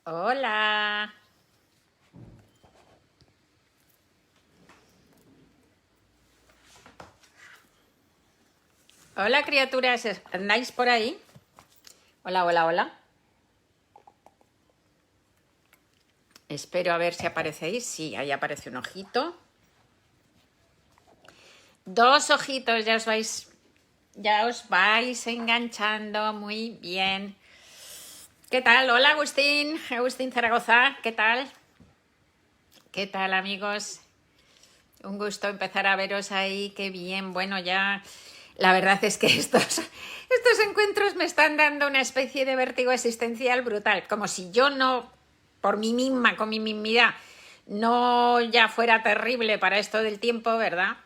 Hola. Hola, criaturas. ¿Andáis por ahí? Hola, hola, hola. Espero a ver si aparecéis. Sí, ahí aparece un ojito. Dos ojitos, ya os vais enganchando muy bien. ¿Qué tal? Hola, Agustín. Agustín Zaragoza. ¿Qué tal? ¿Qué tal, amigos? Un gusto empezar a veros ahí. Qué bien. Bueno, ya la verdad es que estos encuentros me están dando una especie de vértigo existencial brutal. Como si yo no, por mí misma, con mi mismidad, no ya fuera terrible para esto del tiempo, ¿verdad?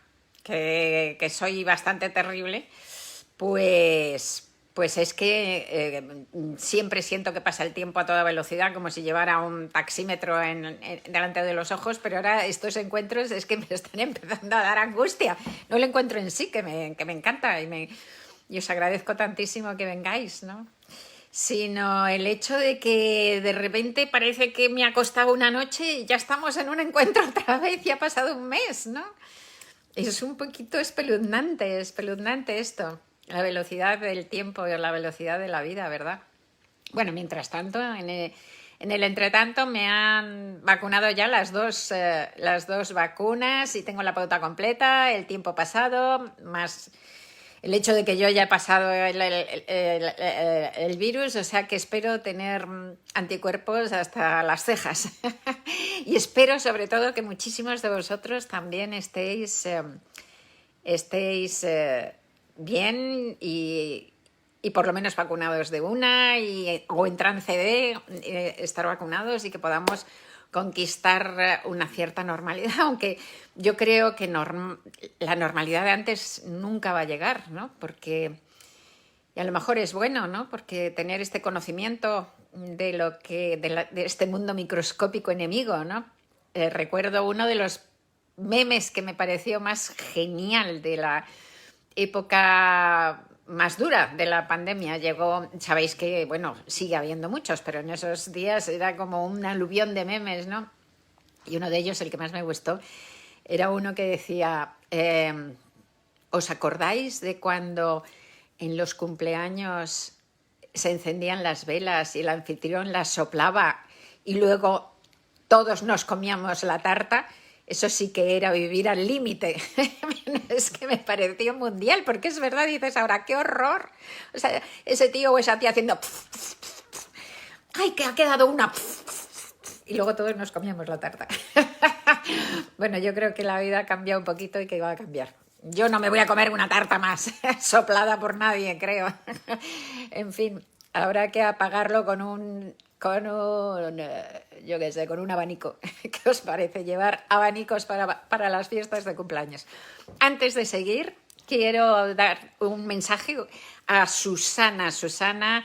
Que soy bastante terrible. Pues es que siempre siento que pasa el tiempo a toda velocidad, como si llevara un taxímetro delante de los ojos, pero ahora estos encuentros es que me están empezando a dar angustia. No el encuentro en sí, que me encanta y os agradezco tantísimo que vengáis, ¿no? Sino el hecho de que de repente parece que me ha costado una noche y ya estamos en un encuentro otra vez y ha pasado un mes, ¿no? Es un poquito espeluznante esto. La velocidad del tiempo y la velocidad de la vida, ¿verdad? Bueno, mientras tanto, en el entretanto me han vacunado ya las dos vacunas y tengo la pauta completa, el tiempo pasado, más el hecho de que yo ya he pasado el virus, o sea que espero tener anticuerpos hasta las cejas. Y espero sobre todo que muchísimos de vosotros también estéis bien y por lo menos vacunados de una o en trance de estar vacunados y que podamos conquistar una cierta normalidad, aunque yo creo que la normalidad de antes nunca va a llegar, ¿no? Y a lo mejor es bueno, ¿no? Porque tener este conocimiento de este mundo microscópico enemigo, ¿no? Recuerdo uno de los memes que me pareció más genial de la época más dura de la pandemia. Llegó, sabéis que, bueno, sigue habiendo muchos, pero en esos días era como un aluvión de memes, ¿no? Y uno de ellos, el que más me gustó, era uno que decía, ¿os acordáis de cuando en los cumpleaños se encendían las velas y el anfitrión las soplaba y luego todos nos comíamos la tarta? Eso sí que era vivir al límite. Es que me pareció mundial, porque es verdad, dices ahora, qué horror. O sea, ese tío o esa tía haciendo... ¡Ay, que ha quedado una! Y luego todos nos comíamos la tarta. Bueno, yo creo que la vida ha cambiado un poquito y que va a cambiar. Yo no me voy a comer una tarta más soplada por nadie, creo. En fin, habrá que apagarlo yo qué sé, con un abanico. ¿Qué os parece llevar abanicos para las fiestas de cumpleaños? Antes de seguir, quiero dar un mensaje a Susana. Susana,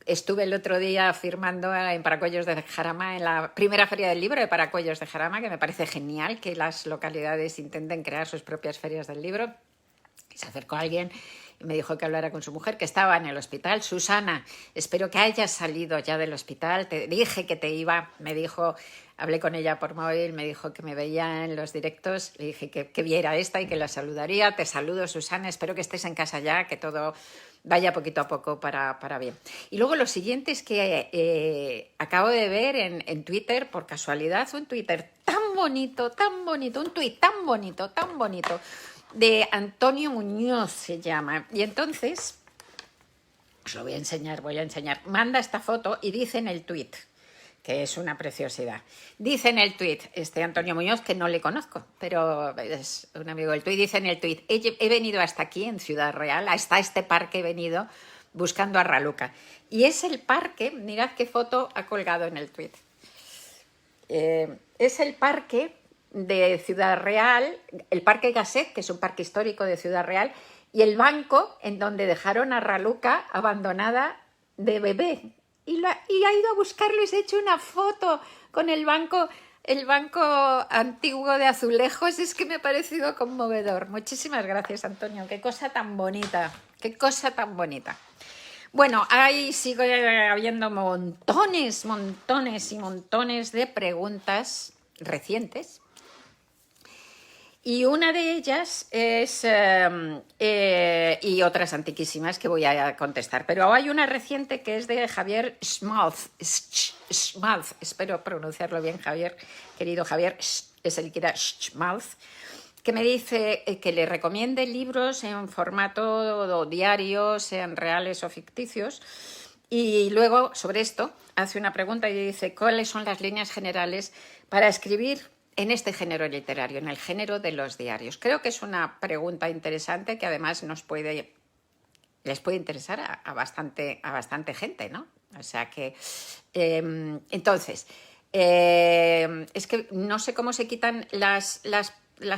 estuve el otro día firmando en Paracuellos de Jarama, en la primera feria del libro de Paracuellos de Jarama, que me parece genial que las localidades intenten crear sus propias ferias del libro. Se acercó alguien y me dijo que hablara con su mujer, que estaba en el hospital. Susana, espero que hayas salido ya del hospital. Te dije que te iba, me dijo, hablé con ella por móvil, me dijo que me veía en los directos, le dije que viera esta y que la saludaría. Te saludo, Susana, espero que estés en casa ya, que todo vaya poquito a poco para bien. Y luego lo siguiente es que acabo de ver en Twitter, por casualidad, un Twitter tan bonito, un tuit tan bonito, de Antonio Muñoz se llama. Y entonces, os lo voy a enseñar. Manda esta foto y dice en el tuit, que es una preciosidad. Dice en el tuit, Antonio Muñoz, que no le conozco, pero es un amigo del tuit, dice en el tuit, he venido hasta aquí, en Ciudad Real, hasta este parque he venido buscando a Raluca. Y es el parque, mirad qué foto ha colgado en el tuit. Es el parque de Ciudad Real, el Parque Gasset, que es un parque histórico de Ciudad Real, y el banco en donde dejaron a Raluca abandonada de bebé. Y ha ido a buscarlo y se ha hecho una foto con el banco antiguo de azulejos. Es que me ha parecido conmovedor. Muchísimas gracias, Antonio. Qué cosa tan bonita. Bueno, ahí sigue habiendo montones, montones y montones de preguntas recientes. Y una de ellas es, y otras antiquísimas que voy a contestar, pero hay una reciente que es de Javier Schmalz, espero pronunciarlo bien, Javier, querido Javier, es el que era Schmalz, que me dice que le recomiende libros en formato diario, sean reales o ficticios, y luego sobre esto hace una pregunta y dice ¿cuáles son las líneas generales para escribir en este género literario, en el género de los diarios? Creo que es una pregunta interesante que además les puede interesar a bastante gente, ¿no? O sea que, entonces, es que no sé cómo se quitan las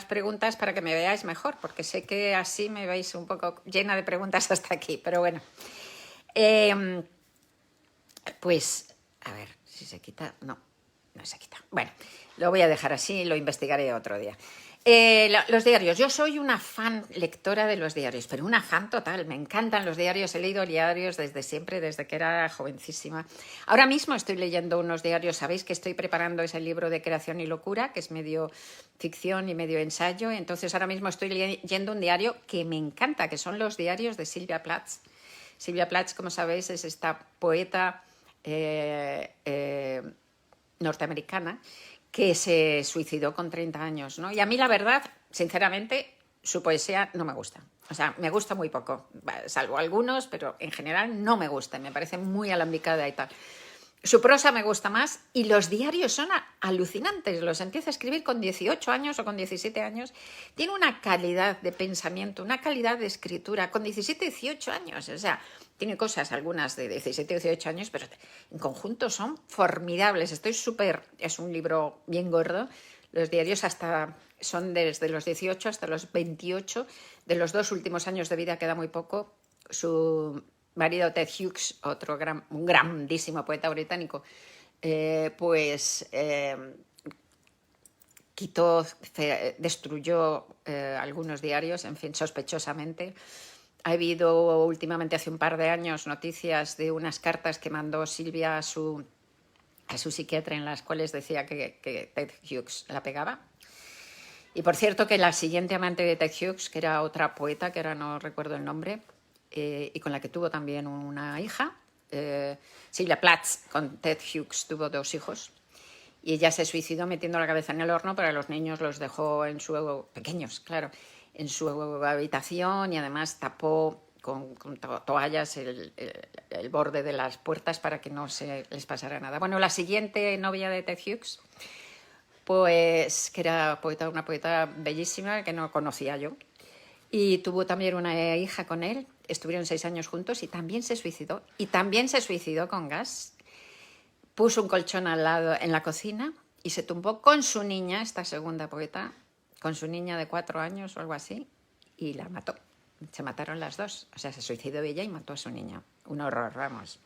preguntas para que me veáis mejor, porque sé que así me veis un poco llena de preguntas hasta aquí, pero bueno. Pues, a ver, si se quita... No, no se quita. Bueno, lo voy a dejar así y lo investigaré otro día. Los diarios. Yo soy una fan lectora de los diarios, pero una fan total. Me encantan los diarios. He leído diarios desde siempre, desde que era jovencísima. Ahora mismo estoy leyendo unos diarios. Sabéis que estoy preparando ese libro de Creación y Locura, que es medio ficción y medio ensayo. Entonces ahora mismo estoy leyendo un diario que me encanta, que son los diarios de Sylvia Plath. Sylvia Plath, como sabéis, es esta poeta norteamericana que se suicidó con 30 años, ¿no? Y a mí, la verdad, sinceramente, su poesía no me gusta. O sea, me gusta muy poco, salvo algunos, pero en general no me gusta. Me parece muy alambicada y tal. Su prosa me gusta más y los diarios son alucinantes. Los empieza a escribir con 18 años o con 17 años. Tiene una calidad de pensamiento, una calidad de escritura con 17, 18 años. O sea, tiene cosas, algunas de 17, 18 años, pero en conjunto son formidables. Es un libro bien gordo. Los diarios son desde los 18 hasta los 28. De los 2 últimos años de vida queda muy poco. Su marido Ted Hughes, un grandísimo poeta británico, destruyó algunos diarios, en fin, sospechosamente. Ha habido últimamente, hace un par de años, noticias de unas cartas que mandó Silvia a su psiquiatra en las cuales decía que Ted Hughes la pegaba. Y por cierto que la siguiente amante de Ted Hughes, que era otra poeta, que ahora no recuerdo el nombre, y con la que tuvo también una hija, Sylvia Plath, con Ted Hughes tuvo 2 hijos, y ella se suicidó metiendo la cabeza en el horno, pero a los niños los dejó pequeños, claro, en su habitación, y además tapó con toallas el borde de las puertas para que no se les pasara nada. Bueno, la siguiente novia de Ted Hughes, pues que era una poeta bellísima que no conocía yo, y tuvo también una hija con él. Estuvieron 6 años juntos y también se suicidó. Y también se suicidó con gas. Puso un colchón al lado en la cocina y se tumbó con su niña, esta segunda poeta, con su niña de 4 años o algo así, y la mató. Se mataron las dos. O sea, se suicidó ella y mató a su niña. Un horror, vamos.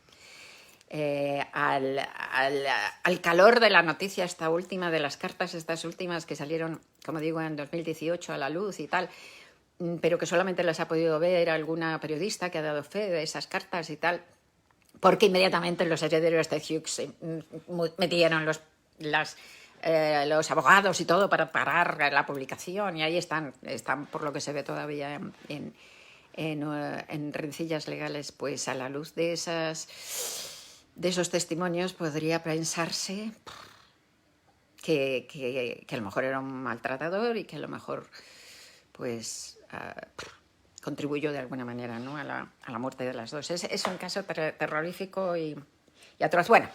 Al calor de la noticia esta última, de las cartas estas últimas que salieron, como digo, en 2018 a la luz y tal, pero que solamente las ha podido ver alguna periodista que ha dado fe de esas cartas y tal, porque inmediatamente los herederos de Hughes metieron los abogados y todo para parar la publicación, y ahí están por lo que se ve todavía en rencillas legales. Pues a la luz de esos testimonios podría pensarse que a lo mejor era un maltratador y que a lo mejor pues contribuyó de alguna manera, ¿no?, a la muerte de las dos. Es un caso terrorífico y atroz. Bueno,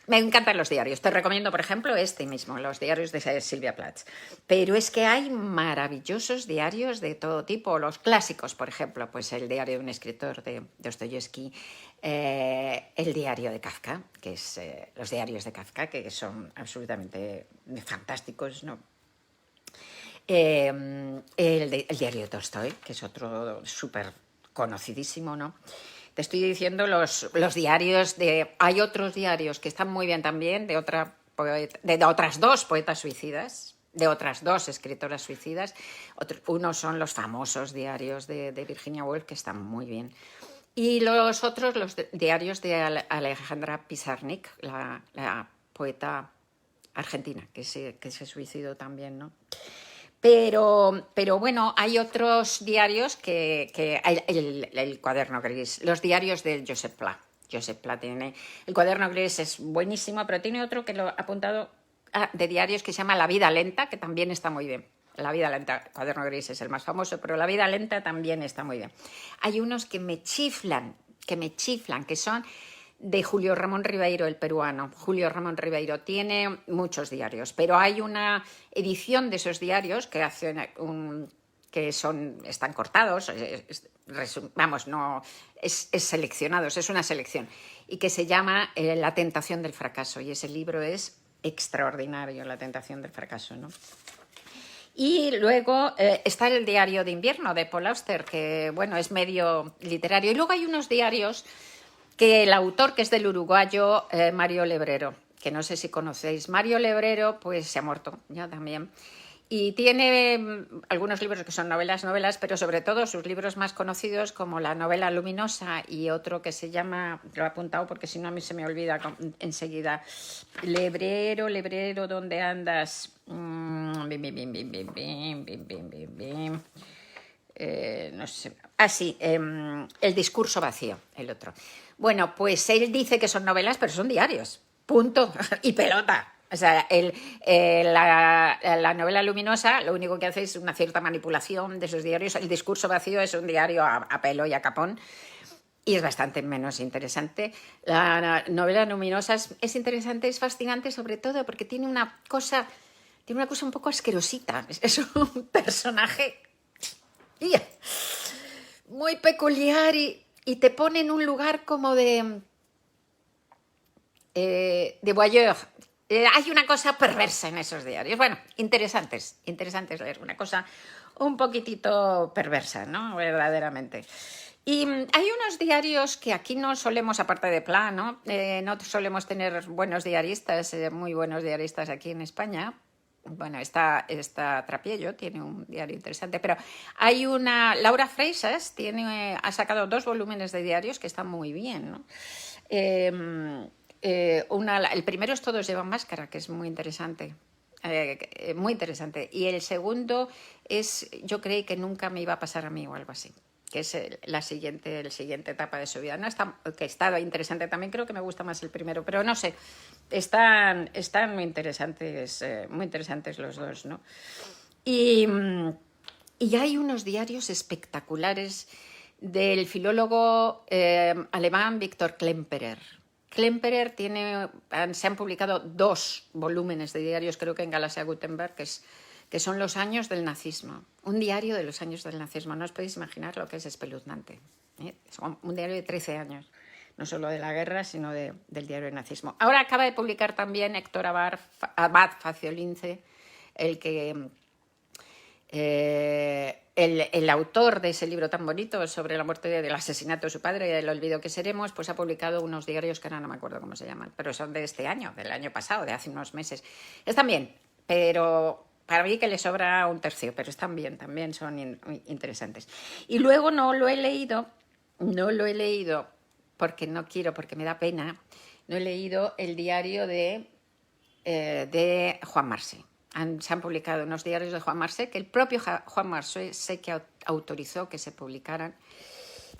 me encantan los diarios. Te recomiendo, por ejemplo, este mismo, los diarios de Sylvia Plath. Pero es que hay maravillosos diarios de todo tipo. Los clásicos, por ejemplo, pues el diario de un escritor de Dostoyevsky, el diario de Kafka, que es los diarios de Kafka, que son absolutamente fantásticos, ¿no? El diario de Tolstoy, que es otro súper conocidísimo, ¿no? Te estoy diciendo los diarios Hay otros diarios que están muy bien también, de otras 2 poetas suicidas, de otras 2 escritoras suicidas. Uno son los famosos diarios de Virginia Woolf, que están muy bien. Y los otros, los diarios de Alejandra Pizarnik, la poeta argentina, que se suicidó también, ¿no? Pero bueno, hay otros diarios el cuaderno gris, los diarios de Josep Pla. Josep Pla tiene... El cuaderno gris es buenísimo, pero tiene otro que lo ha apuntado de diarios que se llama La vida lenta, que también está muy bien. La vida lenta, el cuaderno gris es el más famoso, pero La vida lenta también está muy bien. Hay unos que me chiflan, que son de Julio Ramón Ribeiro, el peruano. Julio Ramón Ribeiro tiene muchos diarios, pero hay una edición de esos diarios que están cortados, vamos, no es seleccionados, es una selección, y que se llama La tentación del fracaso, y ese libro es extraordinario, La tentación del fracaso, ¿no? Y luego está el diario de invierno de Paul Auster, que bueno, es medio literario. Y luego hay unos diarios que el autor, que es del uruguayo Mario Lebrero, que no sé si conocéis. Mario Lebrero, pues se ha muerto ya también. Y tiene algunos libros que son novelas, pero sobre todo sus libros más conocidos, como La novela luminosa y otro que se llama, lo he apuntado porque si no a mí se me olvida enseguida, Lebrero, ¿dónde andas? No sé. Sí, El discurso vacío, el otro. Bueno, pues él dice que son novelas, pero son diarios. Punto. Y pelota. O sea, la novela luminosa lo único que hace es una cierta manipulación de esos diarios. El discurso vacío es un diario a pelo y a capón y es bastante menos interesante. La novela luminosa es interesante, es fascinante, sobre todo porque tiene una cosa un poco asquerosita. Es un personaje muy peculiar y te pone en un lugar como de voyeur. Hay una cosa perversa en esos diarios. Bueno, interesantes leer. Una cosa un poquitito perversa, ¿no? Verdaderamente. Y hay unos diarios que aquí no solemos, aparte de Pla, ¿no? No solemos tener buenos diaristas, muy buenos diaristas aquí en España. Bueno, está Trapiello, tiene un diario interesante, pero hay Laura Freixas ha sacado 2 volúmenes de diarios que están muy bien, ¿no? El primero es Todos llevan máscara, que es muy interesante. Muy interesante. Y el segundo es Yo creí que nunca me iba a pasar a mí o algo así, que es la siguiente etapa de su vida. No que está interesante también, creo que me gusta más el primero, pero no sé, están muy interesantes los dos, ¿no? Y hay unos diarios espectaculares del filólogo alemán Viktor Klemperer. Klemperer se han publicado 2 volúmenes de diarios, creo que en Galaxia Gutenberg, que son los años del nazismo. Un diario de los años del nazismo. No os podéis imaginar lo que es espeluznante. Es un diario de 13 años. No solo de la guerra, sino del diario del nazismo. Ahora acaba de publicar también Héctor Abad Faciolince, el autor de ese libro tan bonito sobre la muerte del asesinato de su padre y el olvido que seremos, pues ha publicado unos diarios que ahora no me acuerdo cómo se llaman, pero son de este año, del año pasado, de hace unos meses. Están bien, pero para mí que le sobra un tercio, pero están bien, también son interesantes. Y luego no lo he leído porque no quiero, porque me da pena, no he leído el diario de Juan Marsé. Se han publicado unos diarios de Juan Marsé que el propio Juan Marsé sé que autorizó que se publicaran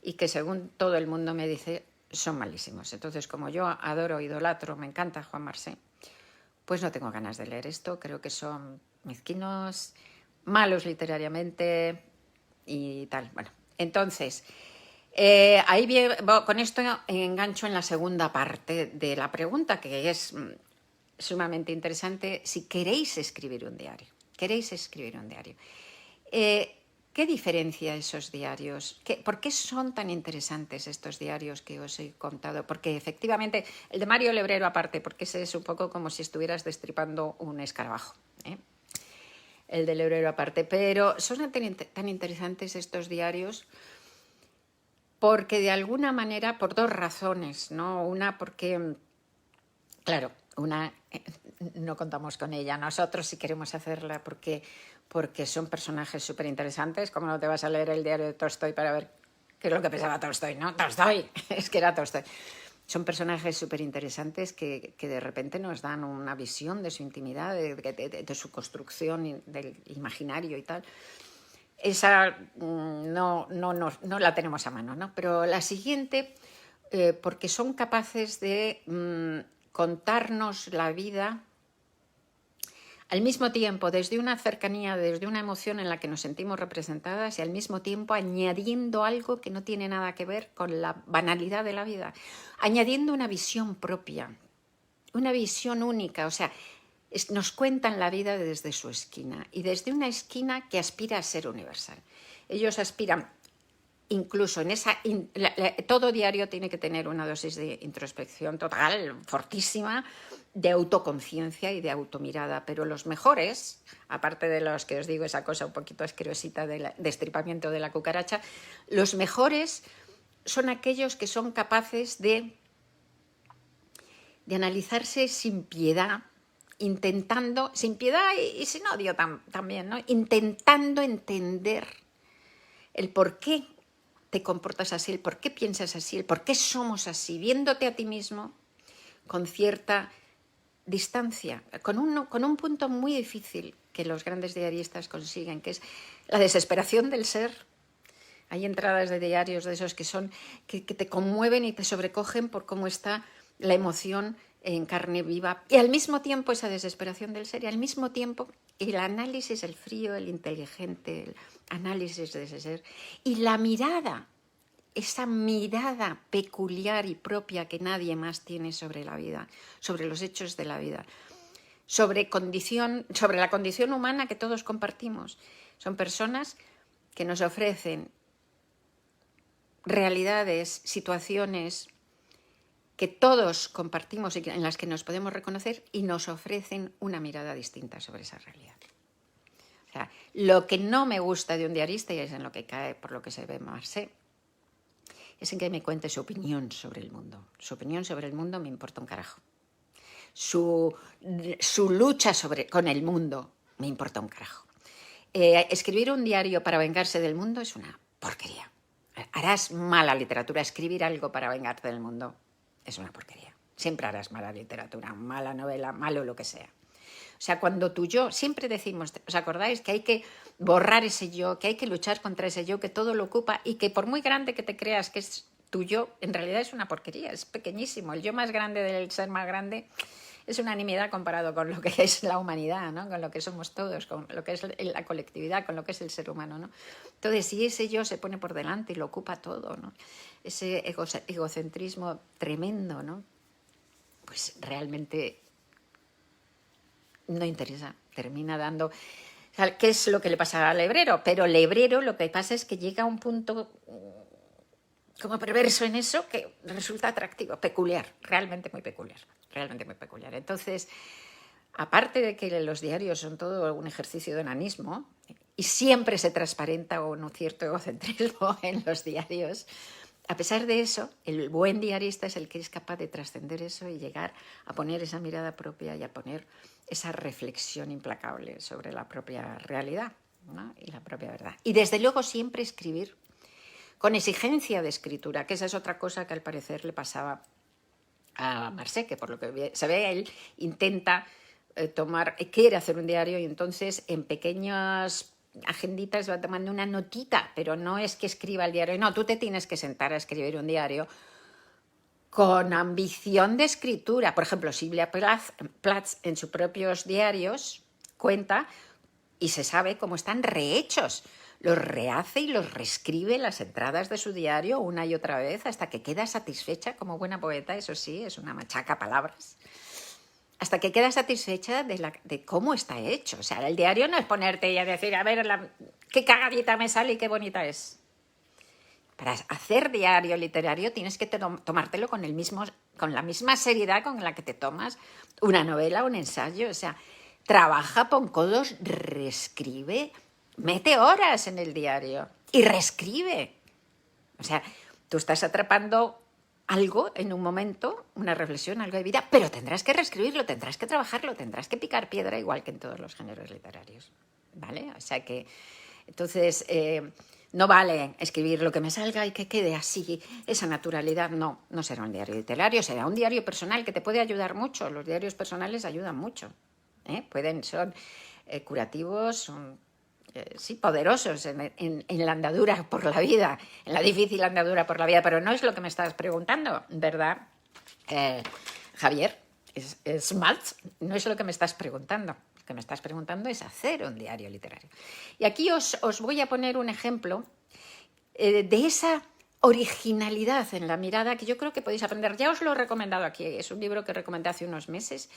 y que según todo el mundo me dice son malísimos. Entonces, como yo adoro, idolatro, me encanta Juan Marsé, pues no tengo ganas de leer esto. Creo que son mezquinos, malos literariamente y tal. Bueno, entonces, con esto engancho en la segunda parte de la pregunta, que es sumamente interesante. Si queréis escribir un diario, ¿qué diferencia esos diarios? ¿Por qué son tan interesantes estos diarios que os he contado? Porque efectivamente, el de Mario Lebrero aparte, porque ese es un poco como si estuvieras destripando un escarabajo, el de Lebrero aparte, pero son tan interesantes estos diarios porque de alguna manera, por 2 razones, ¿no? Una porque, claro, no contamos con ella nosotros si queremos hacerla porque son personajes súper interesantes. ¿Cómo no te vas a leer el diario de Tolstói para ver que es lo que pensaba Tolstoy, ¿no? Tolstoy, es que era Tolstoy. Son personajes súper interesantes que de repente nos dan una visión de su intimidad, de su construcción, del imaginario y tal. Esa no la tenemos a mano, ¿no? Pero la siguiente, porque son capaces de contarnos la vida al mismo tiempo desde una cercanía, desde una emoción en la que nos sentimos representadas y al mismo tiempo añadiendo algo que no tiene nada que ver con la banalidad de la vida, añadiendo una visión propia, una visión única, o sea, nos cuentan la vida desde su esquina y desde una esquina que aspira a ser universal. Ellos aspiran, incluso en esa... todo diario tiene que tener una dosis de introspección total, fortísima, de autoconciencia y de automirada, pero los mejores, aparte de los que os digo esa cosa un poquito asquerosita de destripamiento de la cucaracha, los mejores son aquellos que son capaces de analizarse sin piedad, intentando, sin piedad y sin odio también, ¿no? Intentando entender el por qué te comportas así, el por qué piensas así, el por qué somos así, viéndote a ti mismo con cierta distancia, con un punto muy difícil que los grandes diaristas consiguen, que es la desesperación del ser. Hay entradas de diarios de esos que te conmueven y te sobrecogen por cómo está la emoción en carne viva y al mismo tiempo esa desesperación del ser y al mismo tiempo el análisis, el frío, el inteligente, el análisis de ese ser y la mirada, esa mirada peculiar y propia que nadie más tiene sobre la vida, sobre los hechos de la vida, sobre la condición humana que todos compartimos. Son personas que nos ofrecen realidades, situaciones que todos compartimos y en las que nos podemos reconocer y nos ofrecen una mirada distinta sobre esa realidad. O sea, lo que no me gusta de un diarista, y es en lo que cae por lo que se ve Marcé, es en que me cuente su opinión sobre el mundo. Su opinión sobre el mundo me importa un carajo. Su lucha con el mundo me importa un carajo. Escribir un diario para vengarse del mundo es una porquería. Harás mala literatura. Escribir algo para vengarte del mundo es una porquería. Siempre harás mala literatura, mala novela, malo lo que sea. O sea, cuando tu yo, siempre decimos, ¿os acordáis? Que hay que borrar ese yo, que hay que luchar contra ese yo, que todo lo ocupa y que por muy grande que te creas que es tu yo, en realidad es una porquería, es pequeñísimo. El yo más grande del ser más grande es una nimiedad comparado con lo que es la humanidad, ¿no? Con lo que somos todos, con lo que es la colectividad, con lo que es el ser humano, ¿no? Entonces, si ese yo se pone por delante y lo ocupa todo, ¿no? Ese egocentrismo tremendo, ¿no? Pues realmente no interesa, termina dando... ¿Qué es lo que le pasa al hebrero? Pero el hebrero lo que pasa es que llega a un punto como perverso en eso que resulta atractivo, peculiar, realmente muy peculiar. Entonces, aparte de que los diarios son todo un ejercicio de onanismo y siempre se transparenta un cierto egocentrismo en los diarios, a pesar de eso, el buen diarista es el que es capaz de trascender eso y llegar a poner esa mirada propia y a poner esa reflexión implacable sobre la propia realidad, ¿no? Y la propia verdad. Y desde luego siempre escribir con exigencia de escritura, que esa es otra cosa que al parecer le pasaba a Marcé, que por lo que se ve él intenta quiere hacer un diario y entonces en pequeñas agenditas va tomando una notita, pero no es que escriba el diario, no, tú te tienes que sentar a escribir un diario con ambición de escritura. Por ejemplo, Silvia Plath en sus propios diarios cuenta y se sabe cómo están rehechos. Los rehace y los reescribe las entradas de su diario una y otra vez hasta que queda satisfecha como buena poeta, eso sí, es una machaca palabras, hasta que queda satisfecha de cómo está hecho. O sea, el diario no es ponerte y a decir, a ver, qué cagadita me sale y qué bonita es. Para hacer diario literario tienes que tomártelo con la misma seriedad con la que te tomas una novela o un ensayo. O sea, trabaja, pon codos, reescribe, mete horas en el diario y reescribe. O sea, tú estás atrapando algo en un momento, una reflexión, algo de vida, pero tendrás que reescribirlo, tendrás que trabajarlo, tendrás que picar piedra igual que en todos los géneros literarios, ¿vale? O sea que, entonces, No vale escribir lo que me salga y que quede así, esa naturalidad. No, no será un diario literario, será un diario personal que te puede ayudar mucho. Los diarios personales ayudan mucho. Son curativos, son sí, poderosos en la andadura por la vida, en la difícil andadura por la vida, pero no es lo que me estás preguntando, ¿verdad, Javier? Smart, no es lo que me estás preguntando. Lo que me estás preguntando es hacer un diario literario. Y aquí os voy a poner un ejemplo de esa originalidad en la mirada que yo creo que podéis aprender. Ya os lo he recomendado aquí, es un libro que recomendé hace unos meses,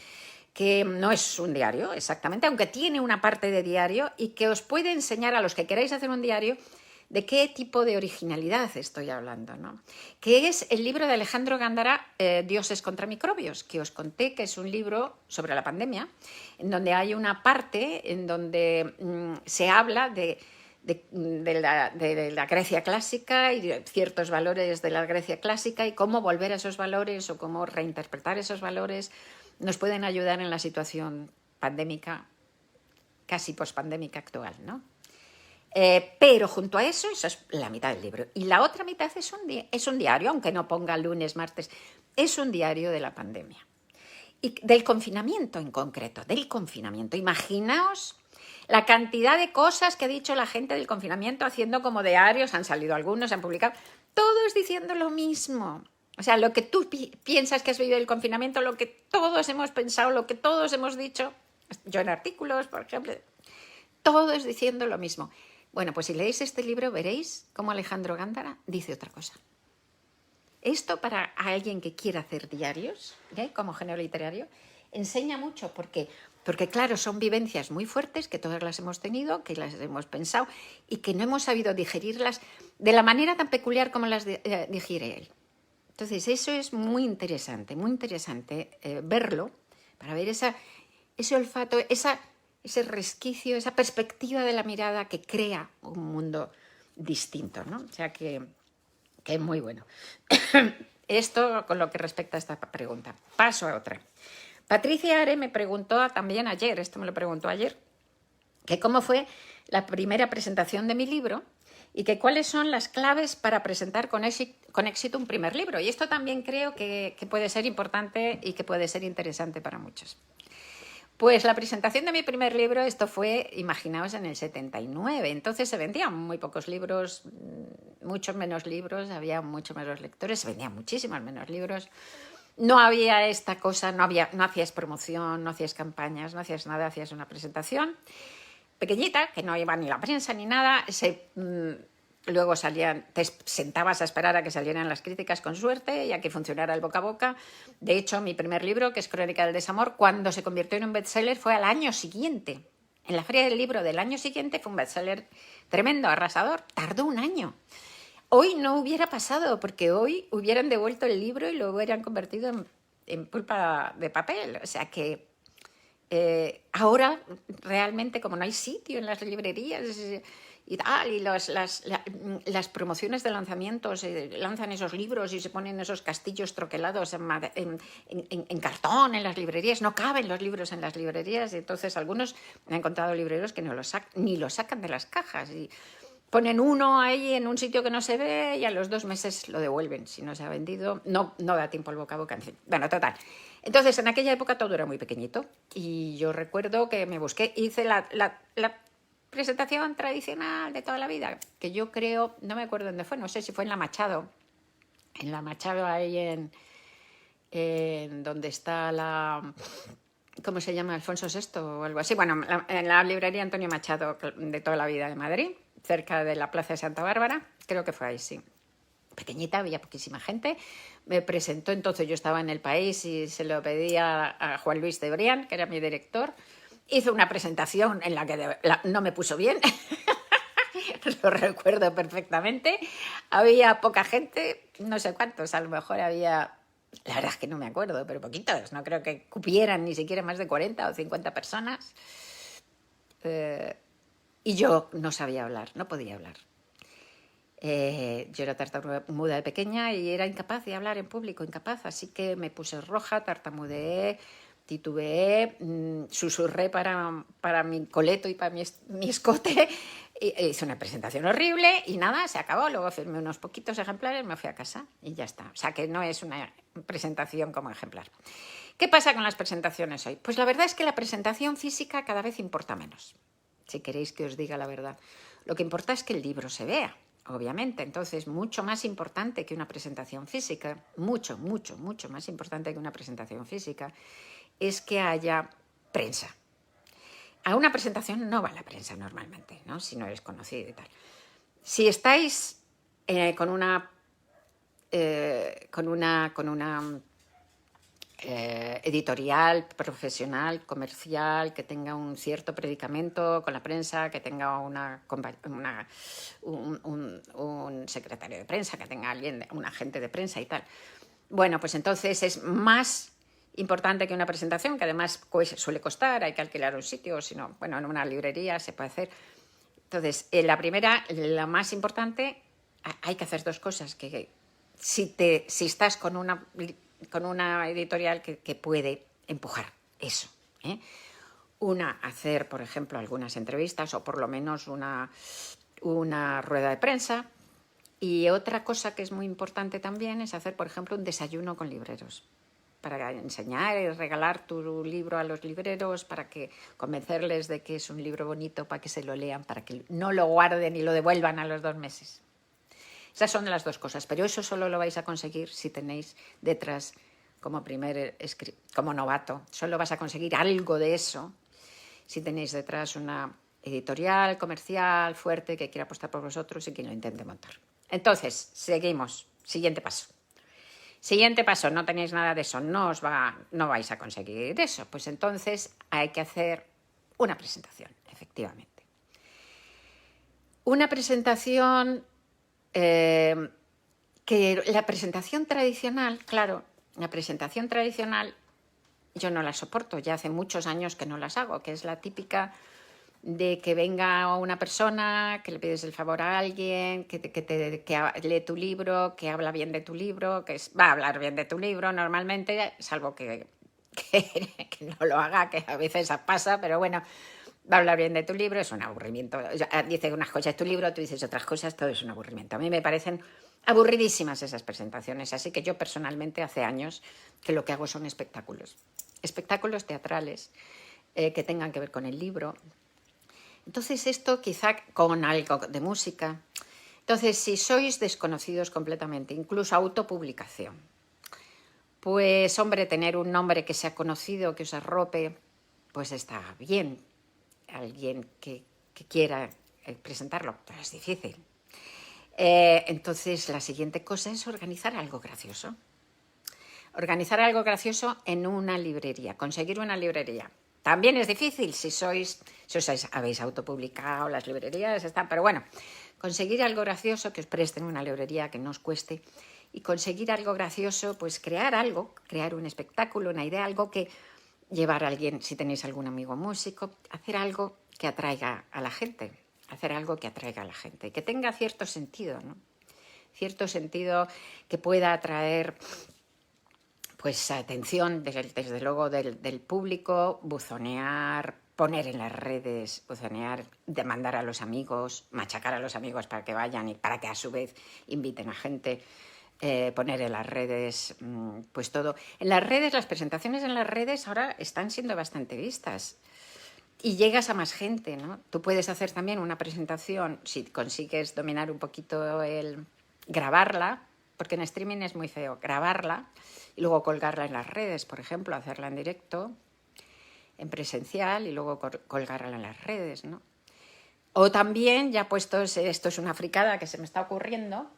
que no es un diario exactamente, aunque tiene una parte de diario y que os puede enseñar a los que queráis hacer un diario de qué tipo de originalidad estoy hablando, ¿no? Que es el libro de Alejandro Gándara, Dioses contra microbios, que os conté que es un libro sobre la pandemia, en donde hay una parte en donde se habla de la Grecia clásica y de ciertos valores de la Grecia clásica y cómo volver a esos valores o cómo reinterpretar esos valores nos pueden ayudar en la situación pandémica, casi pospandémica actual, ¿no? Pero junto a eso, esa es la mitad del libro. Y la otra mitad es un diario, aunque no ponga lunes, martes, es un diario de la pandemia. Y del confinamiento en concreto, del confinamiento. Imaginaos la cantidad de cosas que ha dicho la gente del confinamiento haciendo como diarios, han salido algunos, han publicado, todos diciendo lo mismo. O sea, lo que tú piensas que has vivido el confinamiento, lo que todos hemos pensado, lo que todos hemos dicho, yo en artículos, por ejemplo, todos diciendo lo mismo. Bueno, pues si leéis este libro veréis cómo Alejandro Gándara dice otra cosa. Esto para alguien que quiera hacer diarios, como género literario, enseña mucho porque claro, son vivencias muy fuertes que todas las hemos tenido, que las hemos pensado y que no hemos sabido digerirlas de la manera tan peculiar como las digiere él. Entonces, eso es muy interesante verlo, para ver ese olfato, ese resquicio, esa perspectiva de la mirada que crea un mundo distinto, ¿no? O sea que es muy bueno. Esto con lo que respecta a esta pregunta. Paso a otra. Patricia Are me preguntó también ayer, esto me lo preguntó ayer, que cómo fue la primera presentación de mi libro y que cuáles son las claves para presentar con éxito un primer libro. Y esto también creo que puede ser importante y que puede ser interesante para muchos. Pues la presentación de mi primer libro, esto fue, imaginaos, en el 79. Entonces se vendían muy pocos libros, muchos menos libros, había muchos menos lectores, se vendían muchísimos menos libros. No había esta cosa, no hacías promoción, no hacías campañas, no hacías nada, hacías una presentación pequeñita, que no iba ni la prensa ni nada. Luego te sentabas a esperar a que salieran las críticas con suerte y a que funcionara el boca a boca. De hecho, mi primer libro, que es Crónica del desamor, cuando se convirtió en un bestseller fue al año siguiente. En la Feria del Libro del año siguiente fue un bestseller tremendo, arrasador. Tardó un año. Hoy no hubiera pasado, porque hoy hubieran devuelto el libro y lo hubieran convertido en pulpa de papel. O sea que ahora realmente, como no hay sitio en las librerías y tal, y las promociones de lanzamientos, lanzan esos libros y se ponen esos castillos troquelados en cartón en las librerías, no caben los libros en las librerías, y entonces algunos me han encontrado libreros que ni lo sacan de las cajas y ponen uno ahí en un sitio que no se ve y a los 2 meses lo devuelven. Si no se ha vendido, no da tiempo al boca a boca, en fin. Bueno, total. Entonces, en aquella época todo era muy pequeñito y yo recuerdo que me busqué, hice la presentación tradicional de toda la vida, que yo creo, no me acuerdo dónde fue, no sé si fue en la Machado ahí en donde está ¿cómo se llama? Alfonso VI o algo así. Bueno, en la librería Antonio Machado de toda la vida de Madrid, cerca de la Plaza de Santa Bárbara, creo que fue ahí, sí. Pequeñita, había poquísima gente. Me presentó, entonces yo estaba en El País y se lo pedí a Juan Luis de Brián, que era mi director. Hizo una presentación en la que no me puso bien, lo recuerdo perfectamente. Había poca gente, no sé cuántos, a lo mejor había... La verdad es que no me acuerdo, pero poquitos. No creo que cupieran ni siquiera más de 40 o 50 personas. Y yo no sabía hablar, no podía hablar. Yo era tartamuda de pequeña y era incapaz de hablar en público, incapaz. Así que me puse roja, tartamudeé, titubeé, susurré para mi coleto y para mi escote Hice una presentación horrible y nada, se acabó. Luego firmé unos poquitos ejemplares, me fui a casa y ya está. O sea que no es una presentación como ejemplar. ¿Qué pasa con las presentaciones hoy? Pues la verdad es que la presentación física cada vez importa menos, si queréis que os diga la verdad. Lo que importa es que el libro se vea, obviamente. Entonces, mucho más importante que una presentación física, mucho más importante que una presentación física, es que haya prensa. A una presentación no va la prensa normalmente, ¿no? Si no eres conocido y tal. Si estáis con una editorial, profesional, comercial, que tenga un cierto predicamento con la prensa, que tenga un secretario de prensa, que tenga un agente de prensa y tal. Bueno, pues entonces es más importante que una presentación, que además suele costar, hay que alquilar un sitio, sino, bueno, en una librería se puede hacer. Entonces, la más importante, hay que hacer dos cosas, que si estás con una editorial que puede empujar eso, ¿eh? Una, hacer, por ejemplo, algunas entrevistas o por lo menos una rueda de prensa. Y otra cosa que es muy importante también es hacer, por ejemplo, un desayuno con libreros, para enseñar y regalar tu libro a los libreros, para que convencerles de que es un libro bonito, para que se lo lean, para que no lo guarden y lo devuelvan a los 2 meses. Esas son las dos cosas, pero eso solo lo vais a conseguir si tenéis detrás, como novato, solo vas a conseguir algo de eso si tenéis detrás una editorial, comercial, fuerte, que quiera apostar por vosotros y que lo intente montar. Entonces, seguimos. Siguiente paso. Siguiente paso, no tenéis nada de eso, no vais a conseguir eso. Pues entonces hay que hacer una presentación, efectivamente. Una presentación que la presentación tradicional, claro, la presentación tradicional yo no la soporto, ya hace muchos años que no las hago, que es la típica de que venga una persona, que le pides el favor a alguien, que lee tu libro, que habla bien de tu libro, va a hablar bien de tu libro normalmente, salvo que no lo haga, que a veces pasa, pero bueno, va a hablar bien de tu libro, es un aburrimiento. Dice unas cosas tu libro, tú dices otras cosas, todo es un aburrimiento. A mí me parecen aburridísimas esas presentaciones, así que yo personalmente hace años que lo que hago son espectáculos teatrales que tengan que ver con el libro. Entonces esto quizá con algo de música. Entonces, si sois desconocidos completamente, incluso autopublicación, pues hombre, tener un nombre que sea conocido, que os arrope, pues está bien. Alguien que quiera presentarlo, pero es difícil. Entonces, la siguiente cosa es organizar algo gracioso. Organizar algo gracioso en una librería, conseguir una librería. También es difícil si habéis autopublicado, las librerías están, pero bueno, conseguir algo gracioso, que os presten una librería que no os cueste, y conseguir algo gracioso, pues crear un espectáculo, una idea, algo que llevar a alguien, si tenéis algún amigo músico, hacer algo que atraiga a la gente, que tenga cierto sentido, ¿no? Cierto sentido que pueda atraer pues atención desde luego del público, buzonear, poner en las redes, demandar a los amigos, machacar a los amigos para que vayan y para que a su vez inviten a gente, poner en las redes, pues todo. En las redes, las presentaciones en las redes ahora están siendo bastante vistas y llegas a más gente, ¿no? Tú puedes hacer también una presentación, si consigues dominar un poquito grabarla, porque en streaming es muy feo, grabarla y luego colgarla en las redes, por ejemplo, hacerla en directo, en presencial y luego colgarla en las redes, ¿no? O también, ya puestos, esto es una fricada que se me está ocurriendo,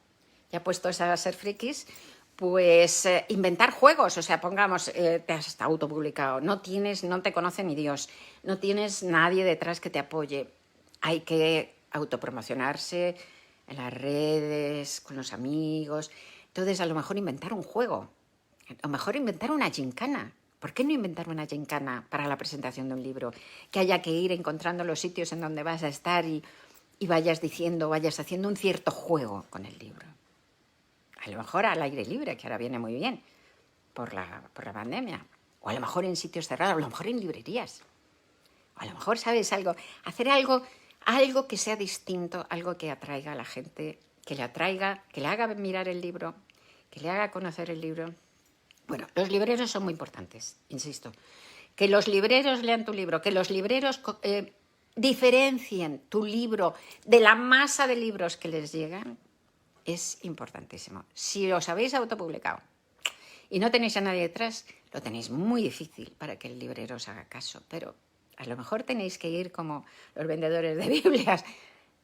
ya puestos a ser frikis, pues inventar juegos, o sea, pongamos, te has autopublicado, no te conoce ni Dios, no tienes nadie detrás que te apoye, hay que autopromocionarse en las redes, con los amigos. Entonces, a lo mejor inventar un juego, a lo mejor inventar una gincana. ¿Por qué no inventar una gincana para la presentación de un libro? Que haya que ir encontrando los sitios en donde vas a estar y vayas haciendo un cierto juego con el libro. A lo mejor al aire libre, que ahora viene muy bien por la pandemia. O a lo mejor en sitios cerrados, a lo mejor en librerías. O a lo mejor, ¿sabes algo? Hacer algo algo que sea distinto, algo que atraiga a la gente, que le atraiga, que le haga mirar el libro, que le haga conocer el libro. Bueno, los libreros son muy importantes, insisto. Que los libreros lean tu libro, que los libreros diferencien tu libro de la masa de libros que les llegan, es importantísimo. Si os habéis autopublicado y no tenéis a nadie detrás, lo tenéis muy difícil para que el librero os haga caso, pero a lo mejor tenéis que ir como los vendedores de Biblias,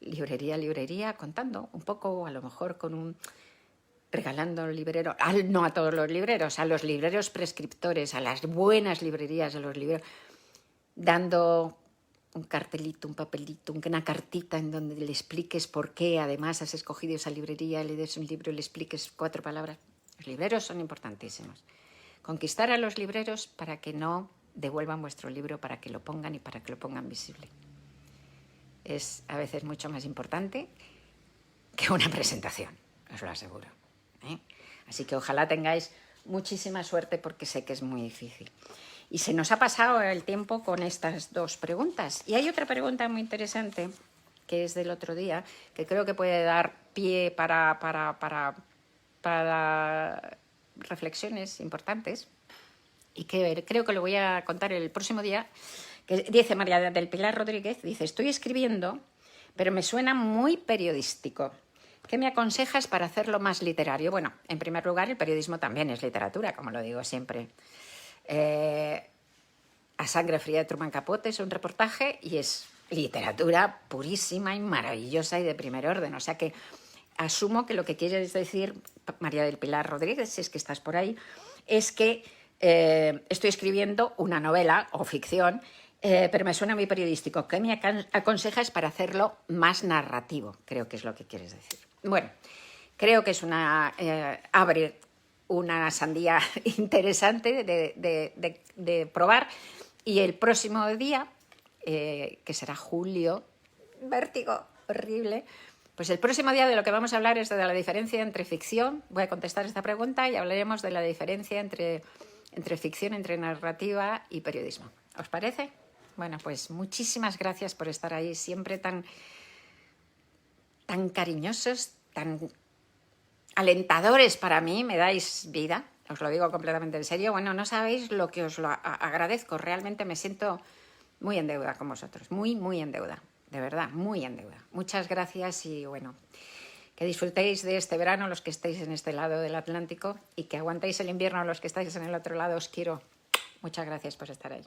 librería a librería, contando un poco, a lo mejor con un... regalando al librero, no a todos los libreros, a los libreros prescriptores, a las buenas librerías, a los libreros, dando un cartelito, un papelito, una cartita en donde le expliques por qué además has escogido esa librería, le des un libro y le expliques 4 palabras. Los libreros son importantísimos. Conquistar a los libreros para que no devuelvan vuestro libro, para que lo pongan y para que lo pongan visible. Es a veces mucho más importante que una presentación, os lo aseguro. Así que ojalá tengáis muchísima suerte porque sé que es muy difícil. Y se nos ha pasado el tiempo con estas 2 preguntas. Y hay otra pregunta muy interesante que es del otro día, que creo que puede dar pie para reflexiones importantes y que creo que lo voy a contar el próximo día. Que dice María del Pilar Rodríguez, dice, estoy escribiendo, pero me suena muy periodístico. ¿Qué me aconsejas para hacerlo más literario? Bueno, en primer lugar, el periodismo también es literatura, como lo digo siempre. A sangre fría de Truman Capote es un reportaje y es literatura purísima y maravillosa y de primer orden. O sea que asumo que lo que quieres decir, María del Pilar Rodríguez, si es que estás por ahí, es que estoy escribiendo una novela o ficción, pero me suena muy periodístico. ¿Qué me aconsejas para hacerlo más narrativo? Creo que es lo que quieres decir. Bueno, creo que es abre una sandía interesante de probar. Y el próximo día, que será julio, vértigo, horrible, pues el próximo día de lo que vamos a hablar es de la diferencia entre ficción. Voy a contestar esta pregunta y hablaremos de la diferencia entre ficción, entre narrativa y periodismo. ¿Os parece? Bueno, pues muchísimas gracias por estar ahí, siempre tan cariñosos, tan alentadores para mí, me dais vida, os lo digo completamente en serio. Bueno, no sabéis lo que os lo agradezco, realmente me siento muy en deuda con vosotros, muy en deuda, de verdad, muy en deuda. Muchas gracias y bueno, que disfrutéis de este verano los que estéis en este lado del Atlántico y que aguantéis el invierno los que estáis en el otro lado, os quiero. Muchas gracias por estar ahí.